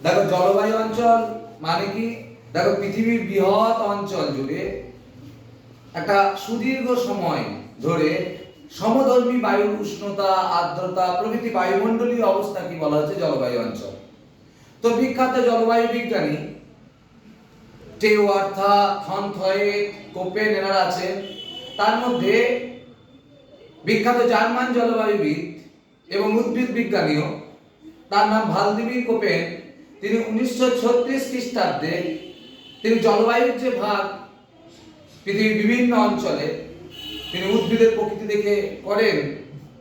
দেখো জলবায়ু অঞ্চল মানে কি? দেখো পৃথিবীর বৃহৎ অঞ্চল জুড়ে একটা সুদীর্ঘ সময় ধরে সমধর্মী বায়ুর উষ্ণতা, আর্দ্রতা প্রভৃতি বায়ুমণ্ডলীয় অবস্থা কি বলা হচ্ছে জলবায়ু অঞ্চল। তো বিখ্যাত জলবায়ু বিজ্ঞানী টেওয়ার্থা, থনথয়েট, কোপেন এনারা আছে। তার মধ্যে বিখ্যাত জার্মান জলবায়ুবিদ এবং উদ্ভিদ বিজ্ঞানীও, তার নাম ভালদিমির কোপেন। তিনি 1936 খ্রিস্টাব্দে তিনি জলবায়ুর যে ভাগ পৃথিবীর বিভিন্ন অঞ্চলে তিনি উদ্ভিদের প্রকৃতি দেখে করেন,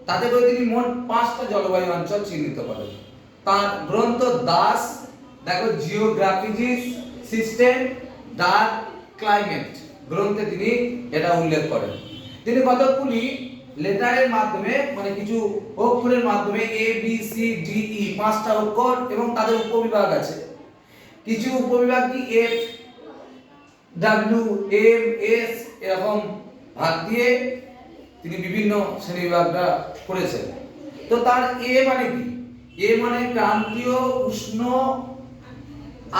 তাতে করে তিনি মোট 5টা জলবায়ু অঞ্চল চিহ্নিত করেন। তার গ্রন্থ দাস, দেখো জিওগ্রাফিজিস সিস্টেম ডার্ক ক্লাইমেট গ্রন্থে তিনি এটা উল্লেখ করেন। তিনি কতগুলি লেটারের মাধ্যমে মানে কিছু অক্ষরের মাধ্যমে A B C D E 5টা অক্ষর এবং তাদের উপবিভাগ আছে। কিছু উপবিভাগ কি এফ ডাব্লিউ এম এস এরকম ভাগ দিয়ে তিনি বিভিন্ন শ্রেণীবিভাগটা করেছেন। তো তার এ মানে কি? এ মানে ক্রান্তীয় উষ্ণ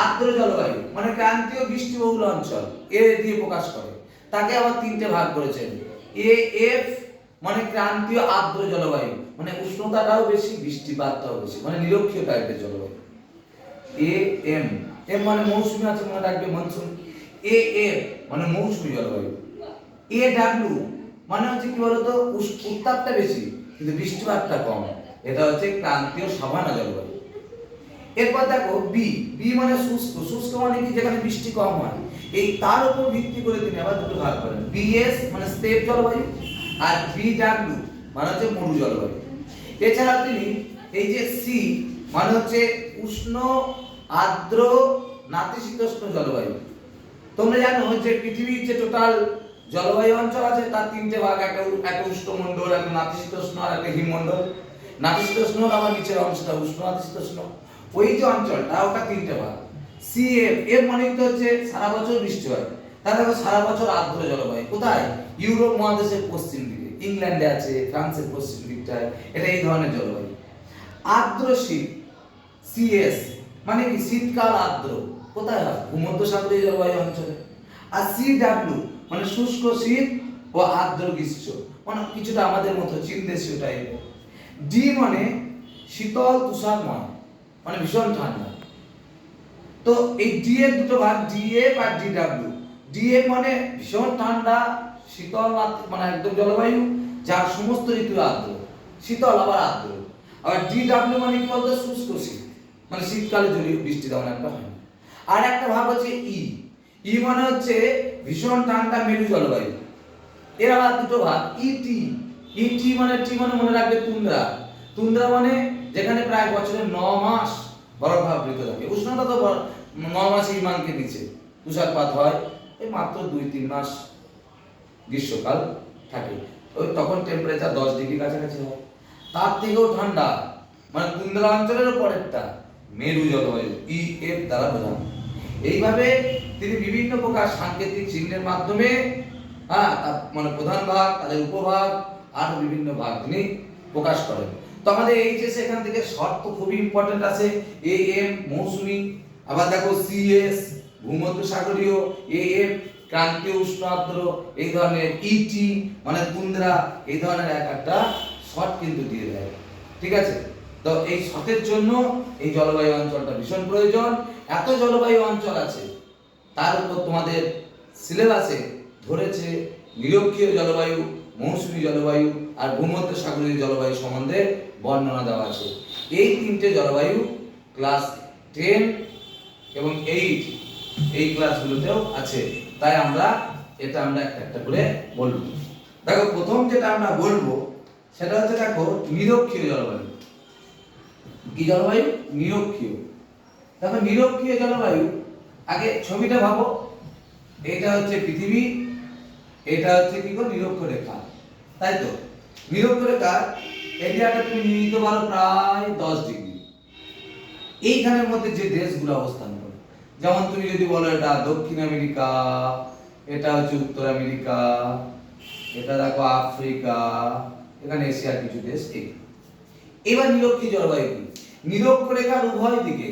আর্দ্র জলবায়ু, মানে ক্রান্তীয় বৃষ্টিবহুল অঞ্চল, এ দিয়ে প্রকাশ করে। তাকে আবার 3টে ভাগ করেছেন। এ এফ মানে ক্রান্তীয় আর্দ্র জলবায়ু, মানে উষ্ণতাটাও বেশি, বৃষ্টিপাতটাও বেশি, মানে নিরক্ষীয় টাইপের জলবায়ু। এ এম, এম মানে মৌসুমী আছে, মনে রাখবে মনসুন। এ এফ মানে মৌসুমী জলবায়ু। এ ডাব্লিউ মানে হচ্ছে কি বলতো, উত্তাপটা বেশি কিন্তু বৃষ্টিপাতটা কম, এটা হচ্ছে ক্রান্তীয় সাভানা জলবায়ু। এরপর দেখো বি, বি মানে শুষ্ক, শুষ্ক মানে কি যেখানে বৃষ্টি কম হয়। এই তার উপর ভিত্তি করে তিনি আবার দুটো ভাগ করেন, বিএস মানে স্টেপ জলবায়ু আর বিডব্লিউ মানে হচ্ছে মরু জলবায়ু। এছাড়া তিনি এই যে সি মানে হচ্ছে উষ্ণ আর্দ্র নাতিশীতোষ্ণ জলবায়ু। তোমরা জানো যে পৃথিবীর যে টোটাল জলবায়ু অঞ্চল আছে তার 3টে ভাগ, একটা উষ্ণমণ্ডল, একটা নাতিশীতোষ্ণ আর একটা হিমমণ্ডল। নাতিশীতোষ্ণ আবার নিচের অংশটা উষ্ণ নাতিশীতোষ্ণ। ওই যে অঞ্চলটা ওটা 3টে ভাগ। সি এফ, এফ মানে তো হচ্ছে সারা বছর বৃষ্টি হয়, তাহলে দেখো সারা বছর আর্দ্র জলবায়ু। কোথায়? ইউরোপ মহাদেশের পশ্চিম দিকে, ইংল্যান্ডে আছে, ফ্রান্সের পশ্চিম দিকটায়, এটা এই ধরনের জলবায়ু। আর্দ্র শীত সিএস মানে কি শীতকাল আর্দ্র, কোথায় হয়? ভূমধ্যসাগরীয় জলবায়ু অঞ্চলে। আর সিডব্লিউ মানে শুষ্ক শীত ও আর্দ্র গ্রীষ্ম, মানে কিছুটা আমাদের মতো চীন দেশীয় টাইপের। ডি মানে শীতল তুষারময়, মানে ভীষণ ঠান্ডা। তো এই ডি এর দুটো ভাগ, ডিএফ আর ডিডব্লিউ। ডিএফ মানে ভীষণ ঠান্ডা শীতল মানে একদম জলবায়ু যার সমস্ত ঋতু আর্দ্র, শীতল আবার আর্দ্র। আর ডিডব্লিউ মানে কি বলতো, শুষ্ক শীত, মানে শীতকালে জলীয় বৃষ্টি তেমন একটা হয় না। আর একটা ভাগ হচ্ছে ই, ই মানে হচ্ছে ভীষণ ঠান্ডা মেরু জলবায়ু। এর আবার দুটো ভাগ, ইটি, ইটি মানে টি মানে মনে রাখবে তুন্দ্রা, তুন্দ্রা মানে যেখানে প্রায় বছরের 9 মাস বরফাবৃত থাকে। উষ্ণতা তো 9 মাস হিমাঙ্কের নিচে, তুষারপাত হয় এই মাত্র 2-3 মাস গ্রীষ্মকাল থাকে, ওই তখন টেম্পারেচার 10 ডিগ্রি কাছাকাছি হয়। তার থেকেও ঠান্ডা মানে তুন্দ্রা অঞ্চলের পরেরটা মেরু জলবায়ু, ই এফ দ্বারা বোঝানো। এইভাবে তিনি বিভিন্ন প্রকার সাংকেতিক চিহ্নের মাধ্যমে মানে প্রধান ভাগ, তাদের উপভাগ আর বিভিন্ন ভাগ তিনি প্রকাশ করেন। তো আমাদের এইচএস এখান থেকে শর্ট তো খুবই ইম্পর্টেন্ট আছে। এ এম মৌসুমী, আবার দেখো সিএস ভূমধ্যসাগরীয়, এ এফ ক্রান্তীয় উষ্ণ আর্দ্র, এই ধরনের ইটি মানে তুন্দ্রা, এই ধরনের একটা শর্ট কিন্তু দিয়ে দেয়। ঠিক আছে? তো এই শর্টের জন্য এই জলবায়ু অঞ্চলটা ভীষণ প্রয়োজন। এত জলবায়ু অঞ্চল আছে, তার উপর তোমাদের সিলেবাসে ধরেছে নিরক্ষীয় জলবায়ু, মৌসুমী জলবায়ু আর ভূমধ্যসাগরীয় জলবায়ু সম্বন্ধে বর্ণনা দেওয়া আছে। এই 3টে জলবায়ু ক্লাস 10 এবং 8 এই ক্লাসগুলোতেও আছে, তাই আমরা এটা একটা একটা করে বলবো। দেখো প্রথম যেটা আমরা বলবো সেটা হচ্ছে দেখো নিরক্ষীয় জলবায়ু। কি জলবায়ু? নিরক্ষীয়। দেখো নিরক্ষীয় জলবায়ু, আগে ছবিটা ভাবো, এটা হচ্ছে পৃথিবী, এটা হচ্ছে কি গো নিরক্ষরেখা, তাই তো? নিরক্ষরেখার এরিয়াটা তুমি নিয়ে নিতে পারো প্রায় 10 ডিগ্রি। এইখানের মধ্যে যে দেশগুলো অবস্থান করে, যেমন তুমি যদি বলো এটা দক্ষিণ আমেরিকা, এটা হচ্ছে উত্তর আমেরিকা, এটা দেখো আফ্রিকা, এখানে এশিয়ার কিছু দেশ। এবার নিরক্ষীয় জলবায়ু কি? নিরক্ষরেখার উভয় দিকে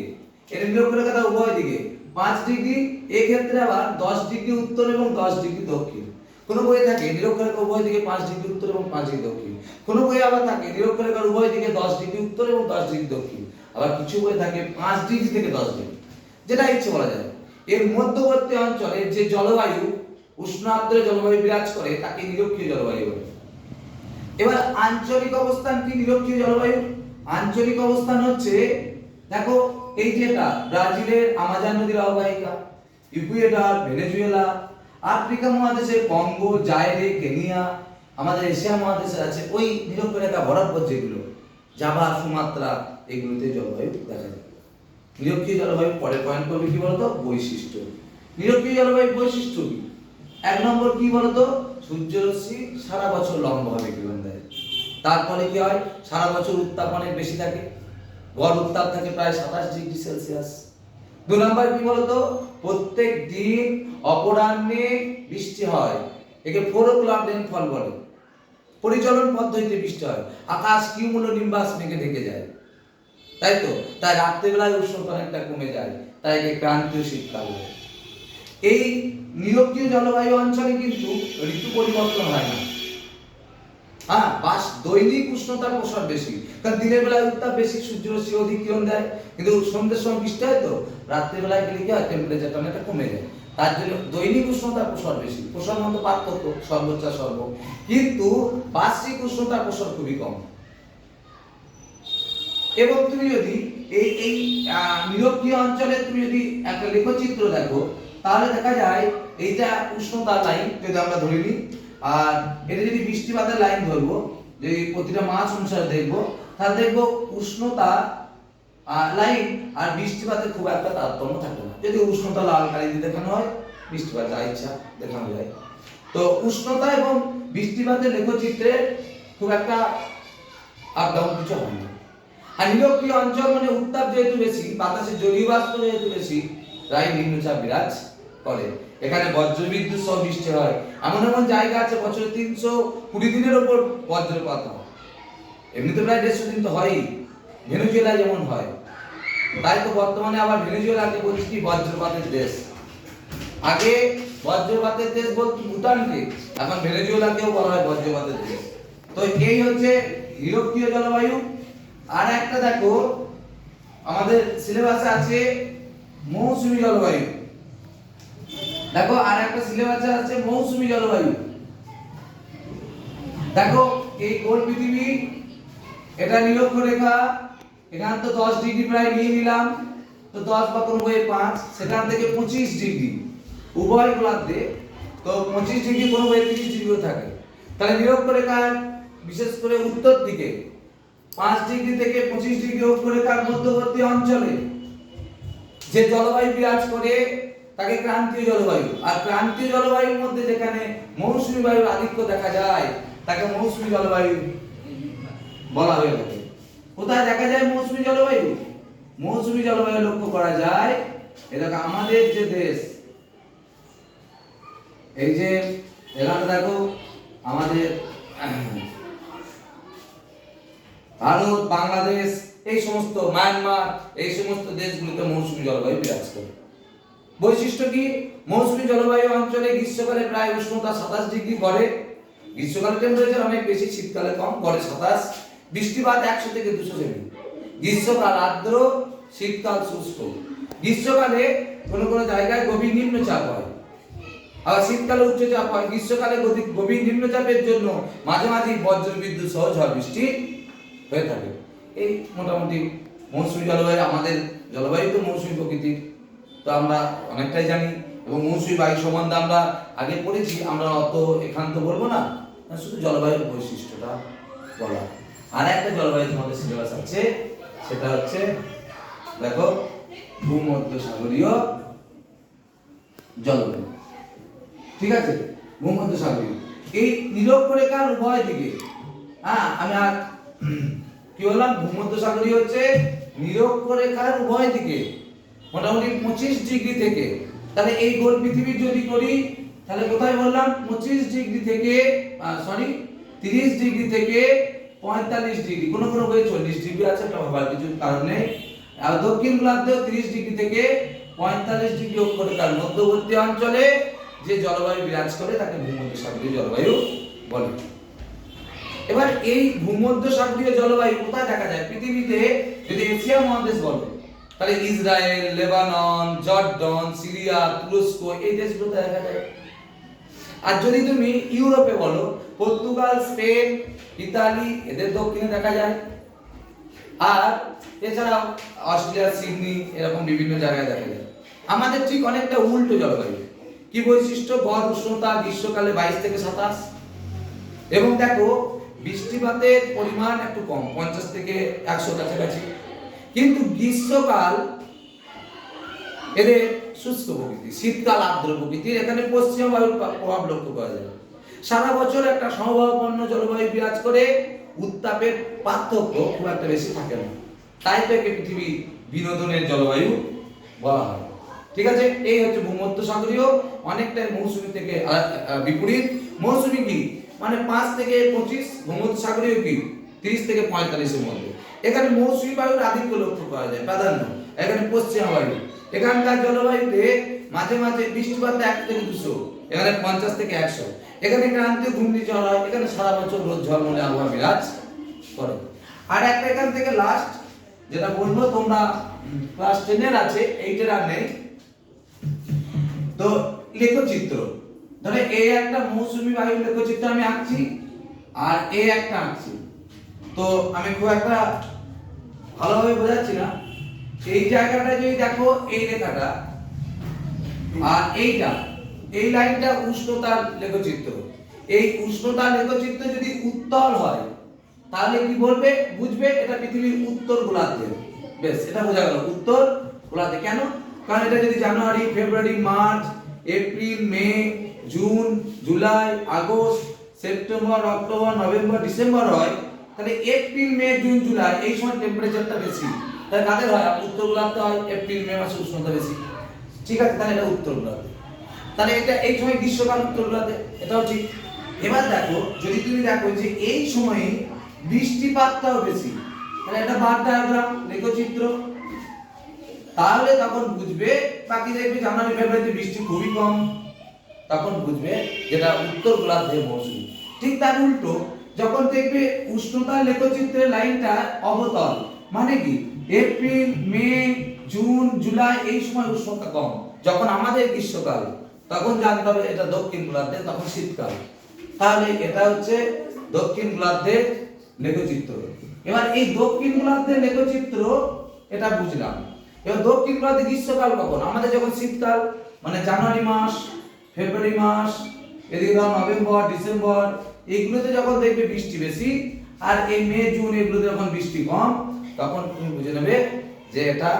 এর নিরক্ষরেখা উভয় দিকে 5 ডিগ্রি, এই ক্ষেত্রে আবার 10 ডিগ্রি উত্তর এবং 10 ডিগ্রি দক্ষিণ। কোন বইয়ে থাকে নিরক্ষরেখা উভয় দিকে 5 ডিগ্রি উত্তর এবং 5 ডিগ্রি দক্ষিণ। কোন বইয়ে আবার থাকে নিরক্ষরেখার উভয় দিকে 10 ডিগ্রি উত্তর এবং 10 ডিগ্রি দক্ষিণ। আবার কিছু বইয়ে থাকে 5 ডিগ্রি থেকে 10 ডিগ্রি, যেটা ইচ্ছে বলা যায়। এর মধ্যবর্তী অঞ্চলে যে জলবায়ু উষ্ণ আর্দ্র জলবায়ু বিরাজ করে তাকে নিরক্ষীয় জলবায়ু বলে। এবার আঞ্চলিক অবস্থান কি নিরক্ষীয় জলবায়ু? আঞ্চলিক অবস্থান হচ্ছে, দেখো এই যেটা ব্রাজিলের আমাজন নদীর অববাহিকা, ইকুয়েডর, ভেনেজুয়েলা, আফ্রিকা মহাদেশে কঙ্গো, জাইরে, কেনিয়া, আমাদের এশিয়া মহাদেশে আছে ওই নিরক্ষরেখা বরাবর যেগুলো জাভা, সুমাত্রা, এগুলোতে জলবায়ু দেখা যায়। নিরক্ষীয় জলবায়ু পরে পয়েন্ট করবে কি বলতো? বৈশিষ্ট্য। নিরক্ষীয় জলবায়ুর বৈশিষ্ট্য কি? 1 নম্বর কি বলতো? সূর্যরশ্মি সারা বছর লম্বভাবে কিরণ দেয়। তারপরে কি হয়? সারা বছর উত্তাপ অনেক বেশি থাকে, গড় উত্তাপ থাকে প্রায় 27 ডিগ্রি সেলসিয়াস। 2 নম্বর কি বলতো? প্রত্যেক দিন অপরাহ্নে বৃষ্টি হয়, একে 4 o'clock রেইনফল বলে। পরিচলন পদ্ধতিতে বৃষ্টি হয়, আকাশ কিউমুলোনিম্বাস মেঘে ঢেকে যায়, তাই তো? তাই রাত্রিবেলায় উষ্ণতা অনেকটা কমে যায়, তাই একে ক্রান্তীয় শীতকাল বলে। এই নিরক্ষীয় জলবায়ু অঞ্চলে কিন্তু ঋতু পরিবর্তন হয় না। হ্যাঁ, বাস দৈনিক উষ্ণতার প্রসার বেশি, কারণ দিনের বেলায় উত্তাপ বেশি, সূর্যরশ্মি অধিক কিরণ দেয়, কিন্তু সন্ধ্যের সময় বৃষ্টি হয়, তো রাত্রিবেলায় গেলে কি হয়? টেম্পারেচারটা অনেকটা কমে যায়। তার জন্য দৈনিক উষ্ণতার প্রসার বেশি, প্রসার মধ্যে পার্থক্য সর্বোচ্চ সর্ব, কিন্তু বার্ষিক উষ্ণতার প্রসার খুবই কম। এবং তুমি যদি এই নিরক্ষীয় অঞ্চলে তুমি যদি একটা লেখচিত্র দেখো, তাহলে দেখা যায় এইটা উষ্ণতার লাইন যদি আমরা ধরে নিই, আর এটা যদি বৃষ্টিপাতের লাইন ধরবো, যে প্রতিটা মাস অনুসারে দেখবো, তাহলে দেখবো উষ্ণতা লাইন আর বৃষ্টিপাতের খুব একটা তারতম্য থাকে না। যদি উষ্ণতা লাল কালি দিয়ে দেখানো হয়, বৃষ্টিপাত যা ইচ্ছা দেখানো যায়। তো উষ্ণতা এবং বৃষ্টিপাতের লেখচিত্রে খুব একটা আপ ডাউন কিছু হয় না। আর নিরক্ষীয় অঞ্চল মানে উত্তাপ যেহেতু বেশি, বাতাসে জলীয় বাষ্প যেহেতু বেশি, তাই নিম্নচাপ বিরাজ করে। এখানে বজ্রবিদ্যুৎ সহ বৃষ্টি হয়। এমন এমন জায়গা আছে বছরে 320 দিনের উপর বজ্রপাত হয়। এমনিতে প্রায় 150 দিন তো হয়ই, ভেনেজুয়েলা যেমন হয়। তাই তো বর্তমানে আবার ভেনেজুয়েলাকে বলছি কি বজ্রপাতের দেশ। আগে বজ্রপাতের দেশ বলতো ভুটানকে, এখন ভেনেজুয়েলাকেও বলা হয় বজ্রপাতের দেশ। তো এই হচ্ছে নিরক্ষীয় জলবায়ু। আর একটা দেখো আমাদের সিলেবাসে আছে মৌসুমী জলবায়ু। দেখো আর একটা সিলেবাসে আছে মৌসুমী জলবায়ু। দেখো এই গোল পৃথিবী, এটা নিরক্ষরেখা, এখান তো 10 ডিগ্রি প্রায় নিয়ে নিলাম, তো 10 বা কোনো বইয়ে 5, সেখান থেকে 25 ডিগ্রি উভয় গোলার্ধে, তো 25 ডিগ্রি কোনো বইয়ে 30 ডিগ্রিও থাকে। তাহলে নিরক্ষরেখার বিশেষ করে উত্তর দিকে 5 ডিগ্রি থেকে 25 ডিগ্রি অক্ষরেখার মধ্যবর্তী অঞ্চলে যে জলবায়ু বিরাজ করে তাকে ক্রান্তীয় জলবায়ু। আর ক্রান্তীয় জলবায়ুর মধ্যে যেখানে মৌসুমী বায়ুর আধিক্য দেখা যায় তাকে মৌসুমী জলবায়ু বলা হয়ে থাকে। কোথায় দেখা যায় মৌসুমী জলবায়ু? মৌসুমী জলবায়ু লক্ষ্য করা যায় এটাকে আমাদের যে দেশ, এই যে এখানে দেখো আমাদের ভারত, বাংলাদেশ, এই সমস্ত মায়ানমার, এই সমস্ত দেশগুলোতে মৌসুমী জলবায়ু বিরাজ করে। বৈশিষ্ট্য কি? মৌসুমী জলবায়ু অঞ্চলে গ্রীষ্মকালে প্রায় উষ্ণতা 27 ডিগ্রি গড়ে, গ্রীষ্মকালে টেম্পারেচার অনেক বেশি, শীতকালে কম, গড়ে 27, বৃষ্টিপাত 100 থেকে 200 সেমি। গ্রীষ্মকাল আর্দ্র, শীতকাল শুষ্ক। গ্রীষ্মকালে কোনো কোনো জায়গায় গভীর নিম্নচাপ হয়, আবার শীতকালে উচ্চচাপ হয়। গ্রীষ্মকালে গভীর নিম্নচাপের জন্য মাঝে মাঝে বজ্রবিদ্যুৎ সহ ঝড় বৃষ্টি হয়ে থাকে। এই মোটামুটি মৌসুমী জলবায়ু। আমাদের জলবায়ু তো মৌসুমী প্রকৃতির, তো আমরা অনেকটাই জানি, এবং মৌসুমী বায়ু সম্বন্ধে আমরা আগে পড়েছি, আমরা অত এখান তো বলবো না, শুধু জলবায়ুর বৈশিষ্ট্যটা বলা। আর একটা জলবায়ু তোমাদের সিলেবাস আছে, সেটা হচ্ছে দেখো ভূমধ্যসাগরীয় জলবায়ু। ঠিক আছে, ভূমধ্যসাগরীয়। এই নিরক্ষরেখার উভয় দিকে, আমি আর কি বললাম, ভূমধ্যসাগরীয় হচ্ছে নিরক্ষরেখার উভয় দিকে মোটামুটি 25 ডিগ্রি থেকে, তাহলে এই গোল পৃথিবীর যদি করি তাহলে কোথায় বললাম 25 ডিগ্রি থেকে 30 ডিগ্রি থেকে 45 ডিগ্রি, কোনো কোনো বই 40 ডিগ্রি আছে, এটা ভাবার কিছু কারণ নেই। আর দক্ষিণ গোলার্ধে 30 ডিগ্রি থেকে 45 ডিগ্রি অক্ষরেখার মধ্যবর্তী অঞ্চলে যে জলবায়ু বিরাজ করে তাকে ভূমধ্যসাগরীয় জলবায়ু বলে। এবার এই ভূমধ্যসাগরীয় জলবায়ু কোথায় দেখা যায় পৃথিবীতে? যদি এশিয়া মহাদেশ বলো তাহলে ইসরায়েল, লেবানন, জর্ডন, সিরিয়া, তুরস্ক এই দেশগুলোতে দেখা যায়। আর যদি তুমি ইউরোপে বলো পর্তুগাল, স্পেন, ইতালি এদের দক্ষিণে দেখা যায়। আর এছাড়াও অস্ট্রেলিয়া, সিডনি এরকম বিভিন্ন জায়গায় দেখা যায়। আমাদের ঠিক অনেকটা উল্টো জলবায়ু। কি বৈশিষ্ট্য? গড় উষ্ণতা গ্রীষ্মকালে 22 থেকে 27 এবং দেখো বৃষ্টিপাতের পরিমাণ একটু কম, 50 থেকে 100 কাছাকাছি। কিন্তু গ্রীষ্মকাল এদের শুষ্ক প্রকৃতি, শীতকাল আর্দ্র প্রকৃতির। এখানে পশ্চিম বায়ুর প্রভাব লক্ষ্য করা যায়। সারা বছর একটা সমভাবাপন্ন জলবায়ু বিরাজ করে, উত্তাপের পার্থক্য খুব একটা বেশি থাকে না। তাই তো একে পৃথিবী বিনোদনের জলবায়ু বলা হয়। ঠিক আছে, এই হচ্ছে ভূমধ্যসাগরীয়। অনেকটাই মৌসুমী থেকে বিপরীত। মৌসুমী কি মানে 5 থেকে 25, ভূমধ্যসাগরীয় কি 30 থেকে 45 এর মধ্যে। এখানে মৌসুমী বায়ুর আধিক্য লক্ষ্য করা যায়, প্রাধান্য। এখানে পশ্চিম বায়ু। এখানকার জলবায়ুতে মাঝে মাঝে বৃষ্টিপাত 1 থেকে 200, এখানে 50 থেকে 100। এখানে ক্রান্তীয় ঘূর্ণিঝড় হয়, এখানে সারা বছর রোদ ঝলমলে আবহাওয়া বিরাজ করে। আর একটা এখান থেকে লাস্ট যেটা বলবো, তোমরা ক্লাস 10 এর আছে, 8 এর আর নেই। তো লেখচিত্র, ধরে এই একটা মৌসুমী বায়ুর লেখচিত্র আমি আঁকছি আর এই একটা আঁকছি। তো আমি খুব একটা ভালোভাবে বোঝাচ্ছি না। এই জায়গাটা যদি দেখো, এই রেখাটা আর এইটা, এই লাইনটা উষ্ণতার লেখচিত্র। এই উষ্ণতার লেখচিত্র যদি উত্তল হয় তাহলে কি বলবে, বুঝবে এটা পৃথিবীর উত্তর গোলার্ধে। বেশ, এটা বোঝা গেল উত্তর গোলার্ধে। কেন? কারণ এটা যদি জানুয়ারি, ফেব্রুয়ারি, মার্চ, এপ্রিল, মে, জুন, জুলাই, আগস্ট, সেপ্টেম্বর, অক্টোবর, নভেম্বর, ডিসেম্বর হয়, তাহলে এপ্রিল, মে, জুন, জুলাই এই সময় টেম্পারেচারটা বেশি। তাহলে কাদের হয়? উত্তর গোলার্ধে হয়। এপ্রিল, মে মাসে উষ্ণতা বেশি। ঠিক আছে, তাহলে এটা উত্তর গোলার্ধে। তাহলে এটা এই সময় গ্রীষ্মকাল উত্তর গোলার্ধে, এটাও ঠিক। এবার দেখো, যদি তুমি দেখো যে এই সময়ে বৃষ্টিপাতটাও বেশি, তাহলে এটা বার ডায়াগ্রাম, লেখচিত্র। তাহলে তখন বুঝবে, বাকি দেখবে জানুয়ারি, ফেব্রুয়ারিতে বৃষ্টি খুবই কম, তখন বুঝবে যেটা উত্তর গোলার্ধে মৌসুমী। ঠিক তার উল্টো, যখন দেখবে উষ্ণতার লেখচিত্রের লাইনটা অবতল, মানে কি এপ্রিল, মে, জুন, জুলাই এই সময় উষ্ণতা কম, যখন আমাদের গ্রীষ্মকাল, তখন জানতে হবে এটা দক্ষিণ গোলার্ধে, তখন শীতকাল। তাহলে এটা হচ্ছে দক্ষিণ গোলার্ধের লেখচিত্র। এবার এই দক্ষিণ গোলার্ধের লেখচিত্র এটা বুঝলাম। এবার দক্ষিণ গোলার্ধে গ্রীষ্মকাল কখন? আমাদের যখন শীতকাল, মানে জানুয়ারি মাস, ফেব্রুয়ারি মাস, এদিকে নভেম্বর, ডিসেম্বর এইগুলোতে যখন দেখবে বৃষ্টি বেশি, আর এই মে, জুন এগুলোতে যখন বৃষ্টি কম, তখন তুমি বুঝে নেবে যে এটা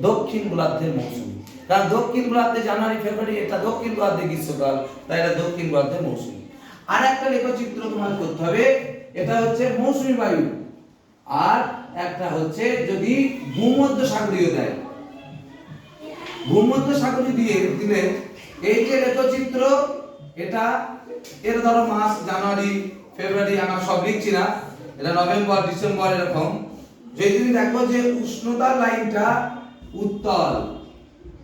দক্ষিণ গোলার্ধের মৌসুম। কারণ দক্ষিণ গোলার্ধে জানুয়ারি, ফেব্রুয়ারি, এটা দক্ষিণ গোলার্ধে গ্রীষ্মকাল, তাই এটা দক্ষিণ গোলার্ধের মৌসুম। আর একটা লেখচিত্র তোমার করতে হবে, এটা হচ্ছে মৌসুমী বায়ু। আর একটা হচ্ছে যদি ভূমধ্যসাগরীয় দেয়, ভূমধ্যসাগরীয় দিয়ে দিলে এই যে লেখচিত্র, এটা এর ধরো মাস জানুয়ারি, ফেব্রুয়ারি, আমরা সব লিখছি না, এটা নভেম্বর, ডিসেম্বর এরকম। যদি তুমি দেখো যে উষ্ণতার লাইনটা উত্তল,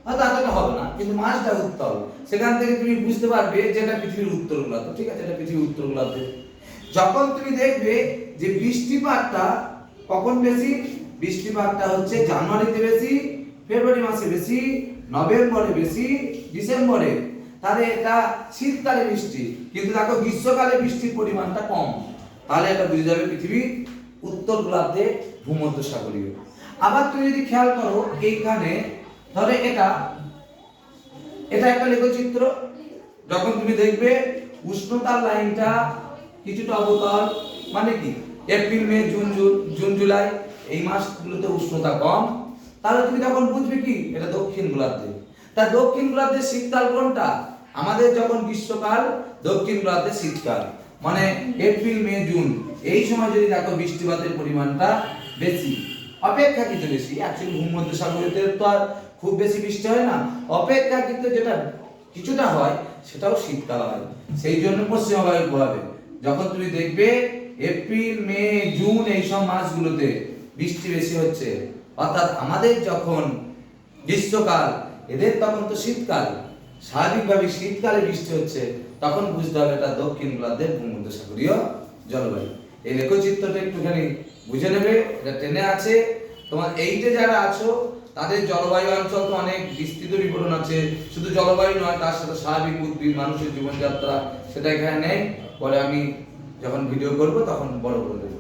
হয়তো এতটা হবে না, কিন্তু মাসটা উত্তল, সেখান থেকে তুমি বুঝতে পারবে যে এটা পৃথিবীর উত্তর গোলার্ধ। ঠিক আছে, এটা পৃথিবীর উত্তর গোলার্ধে। যখন তুমি দেখবে যে বৃষ্টিপাতটা কখন বেশি, বৃষ্টিপাতটা হচ্ছে জানুয়ারিতে বেশি, ফেব্রুয়ারি মাসে বেশি, নভেম্বরে বেশি, ডিসেম্বরে, তাহলে এটা শীতকালে বৃষ্টি। কিন্তু দেখো গ্রীষ্মকালে বৃষ্টির পরিমাণটা কম, তাহলে এটা বুঝে যাবে পৃথিবীর উত্তর গোলার্ধে ভূমধ্যসাগরীয়। আবার তুমি যদি খেয়াল করো, এইখানে ধরে এটা একটা লেখচিত্র। যখন তুমি দেখবে উষ্ণতার লাইনটা কিছুটা অবতল, মানে কি এপ্রিল, মে, জুন, জুলাই এই মাসগুলোতে উষ্ণতা কম, তাহলে তুমি তখন বুঝবে কি এটা দক্ষিণ গোলার্ধে। তা দক্ষিণ গোলার্ধে শীতকাল কোনটা? আমাদের যখন গ্রীষ্মকাল, দক্ষিণ গোলার্ধে শীতকাল, মানে এপ্রিল, মে, জুন এই সময় যদি দেখো বৃষ্টিপাতের পরিমাণটা বেশি, অপেক্ষাকৃত বেশি। অ্যাকচুয়ালি ভূমধ্যসাগরীয়তে তো আর খুব বেশি বৃষ্টি হয় না, অপেক্ষাকৃত যেটা কিছুটা হয় সেটাও শীতকাল হয়। সেই জন্য পশ্চিমা বায়ুর প্রভাবে যখন তুমি দেখবে এপ্রিল, মে, জুন এই সব মাসগুলোতে বৃষ্টি বেশি হচ্ছে, অর্থাৎ আমাদের যখন গ্রীষ্মকাল, এদের তখন তো শীতকাল, স্বাভাবিকভাবে শীতকালে বৃষ্টি হচ্ছে, তখন বুঝতে হবে এটা দক্ষিণ গোলার্ধের ভূমধ্যসাগরীয় জলবায়ু। এই লেখচিত্রটা একটুখানি বুঝে নেবে, এটা টেনে আছে। তোমার এইটে যারা আছো তাদের জলবায়ু অঞ্চল তো অনেক বিস্তৃত বিবরণ আছে, শুধু জলবায়ু নয়, তার সাথে স্বাভাবিক উদ্ভিদ, মানুষের জীবনযাত্রা, সেটা এখানে নেই। পরে আমি যখন ভিডিও করব তখন বড় করে দেবো।